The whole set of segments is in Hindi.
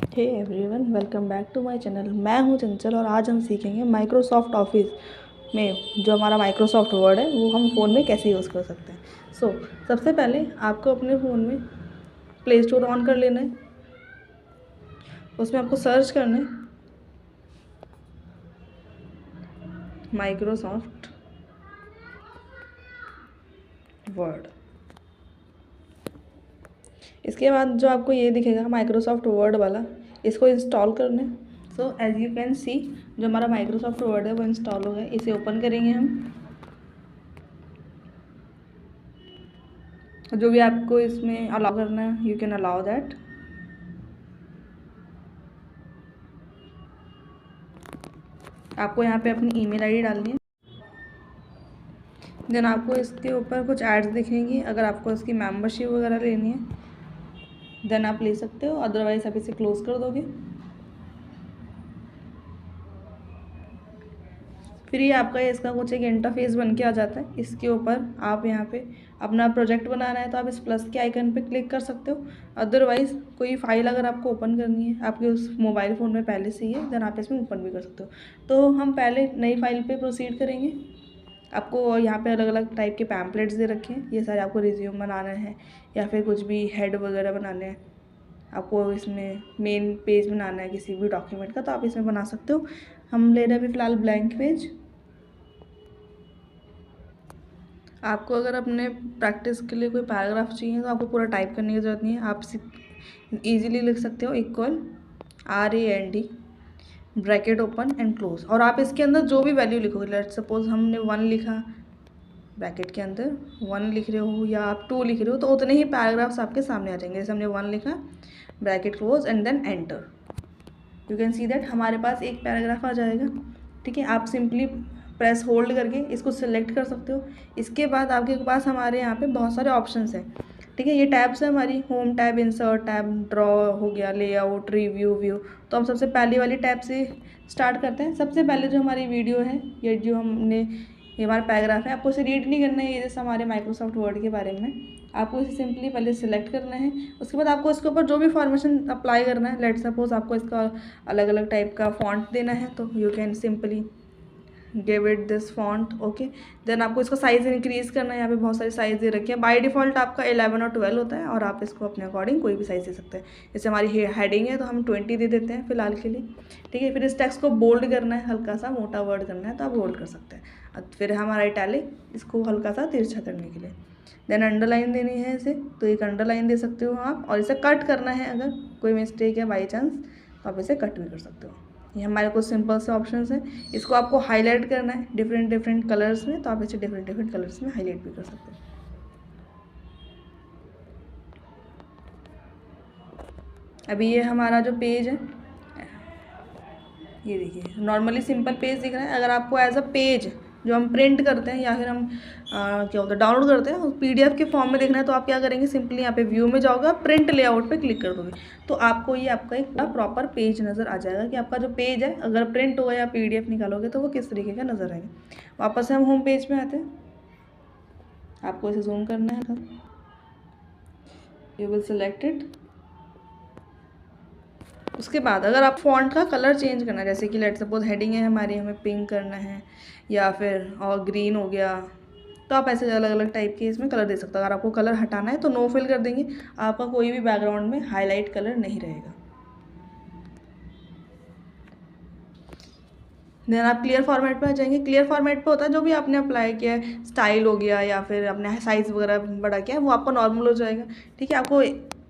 Hey everyone, welcome back to my channel. मैं हूं चंचल और आज हम सीखेंगे माइक्रोसॉफ्ट ऑफिस में जो हमारा माइक्रोसॉफ्ट वर्ड है वो हम फ़ोन में कैसे यूज़ कर सकते हैं। सबसे पहले आपको अपने फ़ोन में प्ले स्टोर ऑन कर लेना है। उसमें आपको सर्च करना है माइक्रोसॉफ्ट वर्ड। इसके बाद जो आपको ये दिखेगा माइक्रोसॉफ्ट वर्ड वाला, इसको इंस्टॉल करना है। एज यू कैन सी, जो हमारा माइक्रोसॉफ्ट वर्ड है वो इंस्टॉल हो गया। इसे ओपन करेंगे हम। जो भी आपको इसमें अलाउ करना है यू कैन अलाउ दैट। आपको यहाँ पे अपनी ईमेल आईडी डालनी है। देन आपको इसके ऊपर कुछ एड्स दिखेंगी। अगर आपको इसकी मेंबरशिप वगैरह लेनी है देन आप ले सकते हो, अदरवाइज आप इसे क्लोज कर दोगे। फिर ये आपका इसका कुछ एक इंटरफेस बन के आ जाता है। इसके ऊपर आप यहाँ पे अपना प्रोजेक्ट बनाना है तो आप इस प्लस के आइकन पे क्लिक कर सकते हो। अदरवाइज़ कोई फाइल अगर आपको ओपन करनी है आपके उस मोबाइल फ़ोन में पहले से ही है देन आप इसमें ओपन भी कर सकते हो। तो हम पहले नई फाइल पे प्रोसीड करेंगे। आपको यहाँ पे अलग अलग टाइप के पैम्पलेट्स दे रखे हैं। ये सारे आपको रिज्यूम बनाना है या फिर कुछ भी हेड वगैरह बनाने हैं, आपको इसमें मेन पेज बनाना है किसी भी डॉक्यूमेंट का तो आप इसमें बना सकते हो। हम ले रहे हैं अभी फ़िलहाल ब्लैंक पेज। आपको अगर अपने प्रैक्टिस के लिए कोई पैराग्राफ चाहिए तो आपको पूरा टाइप करने की ज़रूरत नहीं है। आप ईजिली लिख सकते हो equal RAND bracket open and close, और आप इसके अंदर जो भी वैल्यू लिखोगे, लेट्स सपोज हमने 1 लिखा, ब्रैकेट के अंदर 1 लिख रहे हो या आप 2 लिख रहे हो तो उतने ही पैराग्राफ्स आपके सामने आ जाएंगे। जैसे हमने 1 लिखा, bracket close and then enter, you can see that हमारे पास एक पैराग्राफ आ जाएगा। ठीक है, आप सिंपली प्रेस होल्ड करके इसको सिलेक्ट कर सकते हो। इसके बाद आपके पास हमारे यहाँ पे बहुत सारे ऑप्शंस हैं। ठीक है, ये टैब्स है हमारी, home tab, insert tab, draw हो गया, लेआउट, रिव्यू, व्यू। तो हम सबसे पहली वाली टैब से स्टार्ट करते हैं। सबसे पहले जो हमारी वीडियो है, ये हमारा पैराग्राफ है, आपको इसे रीड नहीं करना है। ये जैसे हमारे माइक्रोसॉफ्ट वर्ड के बारे में, आपको इसे सिंपली पहले सिलेक्ट करना है। उसके बाद आपको इसके ऊपर जो भी फॉर्मेशन अप्लाई करना है, लेट सपोज आपको इसका अलग अलग टाइप का फॉन्ट देना है तो you can simply give it this font. Okay, then आपको इसका साइज़ इंक्रीज़ करना है। यहाँ पे बहुत सारे साइज़ दे रखे हैं। बाय डिफ़ॉल्ट आपका 11 और 12 होता है और आप इसको अपने अकॉर्डिंग कोई भी साइज़ दे सकते हैं। जैसे हमारी हेडिंग है तो हम 20 दे देते हैं फ़िलहाल के लिए। ठीक है, फिर इस टेक्स्ट को बोल्ड करना है, हल्का सा मोटा वर्ड करना है तो आप बोल्ड कर सकते हैं। फिर हमारा इटैलिक, इसको हल्का सा तिरछा करने के लिए। देन अंडरलाइन देनी है इसे, तो एक अंडरलाइन दे सकते हो आप, और इसे कट करना है अगर कोई मिस्टेक है बाई चांस तो आप इसे कट भी कर सकते हो। ये हमारे कुछ सिंपल से ऑप्शंस हैं। इसको आपको हाईलाइट करना है डिफरेंट डिफरेंट कलर्स में तो आप इसे डिफरेंट डिफरेंट कलर्स में हाईलाइट भी कर सकते हो। अभी ये हमारा जो पेज है, ये देखिए नॉर्मली सिंपल पेज दिख रहा है। अगर आपको एज अ पेज जो हम प्रिंट करते हैं या फिर हम क्या होता है डाउनलोड करते हैं PDF के फॉर्म में देखना है तो आप क्या करेंगे, सिंपली यहाँ पे व्यू में जाओगे, प्रिंट लेआउट पे क्लिक कर दोगे तो आपको ये आपका एक प्रॉपर पेज नज़र आ जाएगा कि आपका जो पेज है अगर प्रिंट होगा या PDF निकालोगे तो वो किस तरीके का नज़र आएगा। वापस से हम होम पेज में आते हैं। आपको इसे जूम करना है, यू विल सिलेक्ट इट। उसके बाद अगर आप फॉन्ट का कलर चेंज करना है, जैसे कि लेट सपोज हेडिंग है हमारी, हमें पिंक करना है या फिर और ग्रीन हो गया, तो आप ऐसे अलग अलग टाइप के इसमें कलर दे सकते हो। अगर आपको कलर हटाना है तो नो फिल कर देंगे, आपका कोई भी बैकग्राउंड में हाईलाइट कलर नहीं रहेगा। देन आप क्लियर फॉर्मेट पे आ जाएंगे। क्लियर फॉर्मेट पे होता है जो भी आपने अप्लाई किया है, स्टाइल हो गया या फिर आपने साइज़ वगैरह बड़ा किया है वो आपको नॉर्मल हो जाएगा। ठीक है, आपको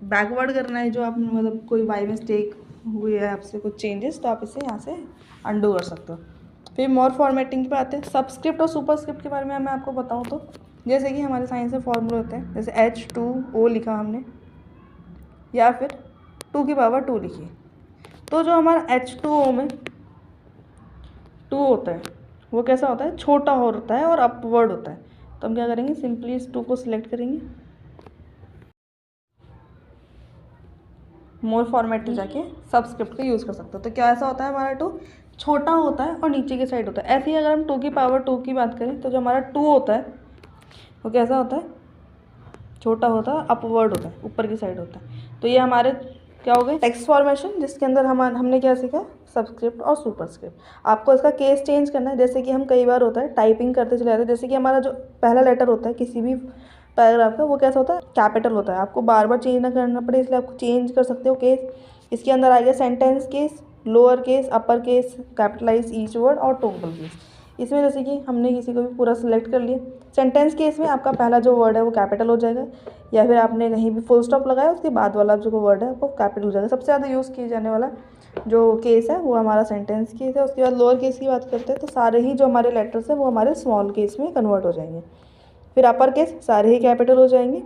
बैकवर्ड करना है जो आप मतलब कोई बाई मिस्टेक हुई है आपसे कुछ चेंजेस तो आप इसे यहाँ से अंडू कर सकते हो। फिर मोर फॉर्मेटिंग पे आते हैं। सबस्क्रिप्ट और सुपरस्क्रिप्ट के बारे में मैं आपको बताऊँ तो जैसे कि हमारे साइंस में फॉर्मूले होते हैं, जैसे H2O लिखा हमने या फिर 2 की पावर 2 लिखी, तो जो हमारा H2O में 2 होता है वो कैसा होता है, छोटा होता है और अपवर्ड होता है। तो हम क्या करेंगे, सिंपली इस 2 को सिलेक्ट करेंगे, मोर फॉर्मेट में जाके सबस्क्रिप्ट का यूज़ कर सकते हो। तो क्या ऐसा होता है, हमारा 2 छोटा होता है और नीचे की साइड होता है। ऐसे ही अगर हम 2 की पावर 2 की बात करें तो जो हमारा 2 होता है वो कैसा होता है, छोटा होता है, अपवर्ड होता है, ऊपर की साइड होता है। तो ये हमारे क्या हो गई टेक्स्ट फॉर्मेशन, जिसके अंदर हमने क्या सीखा, सबस्क्रिप्ट और सुपरस्क्रिप्ट। आपको इसका केस चेंज करना है। जैसे कि हम कई बार होता है टाइपिंग करते चले जाते हैं, जैसे कि हमारा जो पहला लेटर होता है किसी भी पैराग्राफ का वो कैसा होता है, कैपिटल होता है। आपको बार बार चेंज ना करना पड़े इसलिए आपको चेंज कर सकते हो केस। इसके अंदर आएगा sentence case, lower case, upper case, capitalise each word और टोटल केस। इसमें जैसे कि हमने किसी को भी पूरा सिलेक्ट कर लिया, सेंटेंस केस में आपका पहला जो वर्ड है वो कैपिटल हो जाएगा, या फिर आपने कहीं भी फुल स्टॉप लगाया उसके बाद वाला जो वर्ड है वो कैपिटल हो जाएगा। सबसे ज़्यादा यूज़ किए जाने वाला जो केस है वो हमारा सेंटेंस केस है। उसके बाद लोअर केस की बात करते हैं तो सारे ही जो हमारे लेटर्स हैं वो हमारे स्मॉल केस में कन्वर्ट हो जाएंगे। फिर अपर केस सारे ही कैपिटल हो जाएंगे।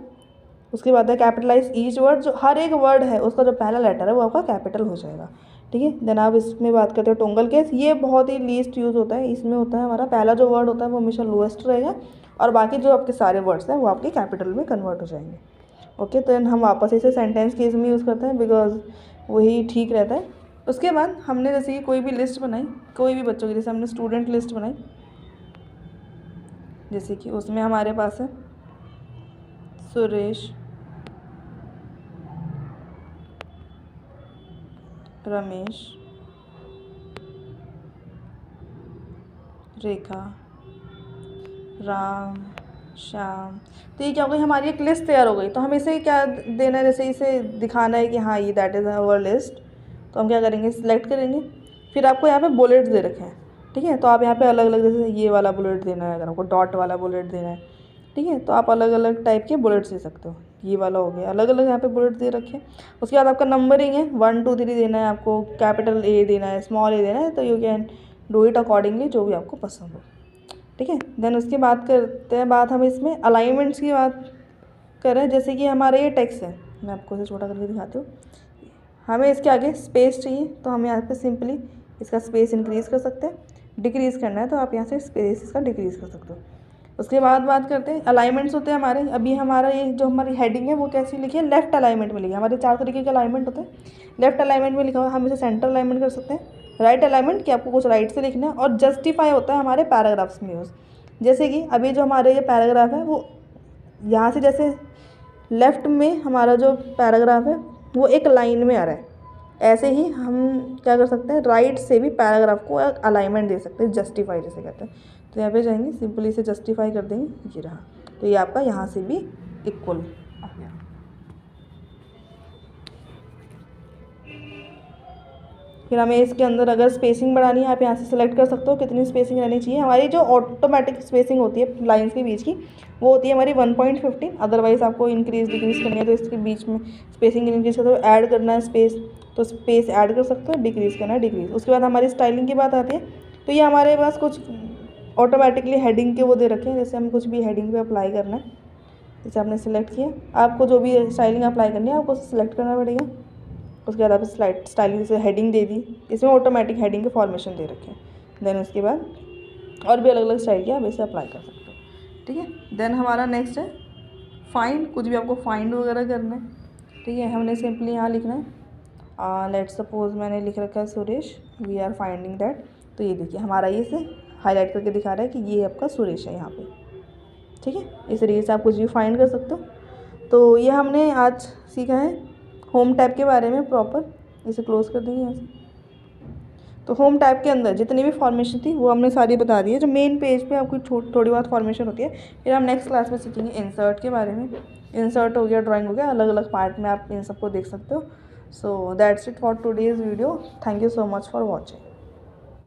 उसके बाद है कैपिटलाइज ईच वर्ड, जो हर एक वर्ड है उसका जो पहला लेटर है वो आपका कैपिटल हो जाएगा। ठीक है, देन आप इसमें बात करते हो टोंगल केस। ये बहुत ही लीस्ट यूज़ होता है। इसमें होता है हमारा पहला जो वर्ड होता है वो हमेशा लोएस्ट रहेगा और बाकी जो आपके सारे वर्ड्स हैं वो आपके कैपिटल में कन्वर्ट हो जाएंगे। ओके, तो हम वापस इसे सेंटेंस केस में यूज़ करते हैं बिकॉज वही ठीक रहता है। उसके बाद हमने जैसे कि कोई भी लिस्ट बनाई, कोई भी बच्चों की, जैसे हमने स्टूडेंट लिस्ट बनाई, जैसे कि उसमें हमारे पास है सुरेश, रमेश, रेखा, राम, श्याम। तो ये क्या हो गई, हमारी एक लिस्ट तैयार हो गई। तो हमें इसे क्या देना है, जैसे इसे दिखाना है कि हाँ ये दैट इज़ आवर लिस्ट। तो हम क्या करेंगे, सिलेक्ट करेंगे। फिर आपको यहाँ पे बुलेट्स दे रखे हैं। ठीक है, तो आप यहाँ पे अलग अलग, जैसे ये वाला बुलेट देना है, अगर आपको डॉट वाला बुलेट देना है, ठीक है, तो आप अलग अलग टाइप के बुलेट्स दे सकते हो। ये वाला हो गया, अलग अलग यहाँ पे बुलेट दे रखे हैं। उसके बाद आपका नंबरिंग है, 1 2 3 देना है आपको, कैपिटल ए देना है, स्मॉल ए देना है, तो you can do it accordingly जो भी आपको पसंद हो। ठीक है, देन उसकी बात करते हैं, बात हम इसमें अलाइनमेंट्स की बात करें। जैसे कि हमारा ये टेक्स्ट है, मैं आपको इसे छोटा करके दिखाती हूँ। हमें इसके आगे स्पेस चाहिए तो हम यहाँ पे सिंपली इसका स्पेस इंक्रीज़ कर सकते हैं। डिक्रीज़ करना है तो आप यहाँ से स्पेस इसका डिक्रीज़ कर सकते हो। उसके बाद बात करते हैं अलाइनमेंट्स होते हैं हमारे। अभी हमारा ये जो हमारी हेडिंग है वो कैसी लिखी है, लेफ्ट अलाइनमेंट में लिखी है। हमारे 4 तरीके के अलाइनमेंट होते हैं। लेफ्ट अलाइनमेंट में लिखा हुआ, हम इसे सेंटर अलाइनमेंट कर सकते हैं। राइट अलाइनमेंट कि आपको कुछ राइट से लिखना है। और जस्टिफाई होता है हमारे पैराग्राफ्स में यूज़। जैसे कि अभी जो हमारे ये पैराग्राफ है वो यहाँ से, जैसे लेफ़्ट में हमारा जो पैराग्राफ है वो एक लाइन में आ रहा है, ऐसे ही हम क्या कर सकते हैं, राइट से भी पैराग्राफ को अलाइनमेंट दे सकते हैं, जस्टिफाई जैसे कहते हैं। तो यहाँ पे जाएंगे, सिंपली इसे जस्टिफाई कर देंगे, ये रहा। तो ये आपका यहाँ से भी इक्वल आ गया। फिर हमें इसके अंदर अगर स्पेसिंग बढ़ानी है, आप यहाँ से सिलेक्ट कर सकते हो कितनी स्पेसिंग रहनी चाहिए। हमारी जो ऑटोमेटिक स्पेसिंग होती है लाइन्स के बीच की वो होती है हमारी 1.15। अदरवाइज आपको इंक्रीज़ डिक्रीज़ करनी है तो इसके बीच में स्पेसिंग इंक्रीज़ करते हो, ऐड करना है स्पेस तो स्पेस ऐड कर सकते हो, डिक्रीज़ करना है डिक्रीज़। उसके बाद हमारी स्टाइलिंग की बात आती है। तो ये हमारे पास कुछ ऑटोमेटिकली हेडिंग के वो दे रखे हैं। जैसे हम कुछ भी हेडिंग पे अप्लाई करना है, जैसे आपने सेलेक्ट किया, आपको जो भी स्टाइलिंग अप्लाई करनी है आपको सिलेक्ट करना पड़ेगा। उसके बाद आप स्टाइलिंग से हेडिंग दे दी, इसमें ऑटोमेटिक हेडिंग के फॉर्मेशन दे रखे हैं। देन उसके बाद और भी अलग अलग स्टाइल के आप इसे अप्लाई कर सकते हो। ठीक है, देन हमारा नेक्स्ट है फाइंड। कुछ भी आपको फाइंड वगैरह करना है, ठीक है, हमने सिंपली यहाँ लिखना है, लेट्स सपोज मैंने लिख रखा है Suresh, we are finding that. तो ये देखिए हमारा ये से हाईलाइट करके दिखा रहा है कि ये आपका सुरेश है यहाँ पे। ठीक है, इस तरीके से आप कुछ भी फाइंड कर सकते हो। तो ये हमने आज सीखा है होम टैब के बारे में प्रॉपर। इसे क्लोज कर देंगे यहाँ से। तो होम टैब के अंदर जितनी भी फॉर्मेशन थी वो हमने सारी बता दी है। जो मेन पेज पे आपकी थोड़ी बहुत फॉर्मेशन होती है। फिर हम नेक्स्ट क्लास में सीखेंगे इंसर्ट के बारे में। इंसर्ट हो गया, ड्राइंग हो गया, अलग अलग पार्ट में आप इन सबको देख सकते हो। So that's it for today's video. Thank you so much for watching.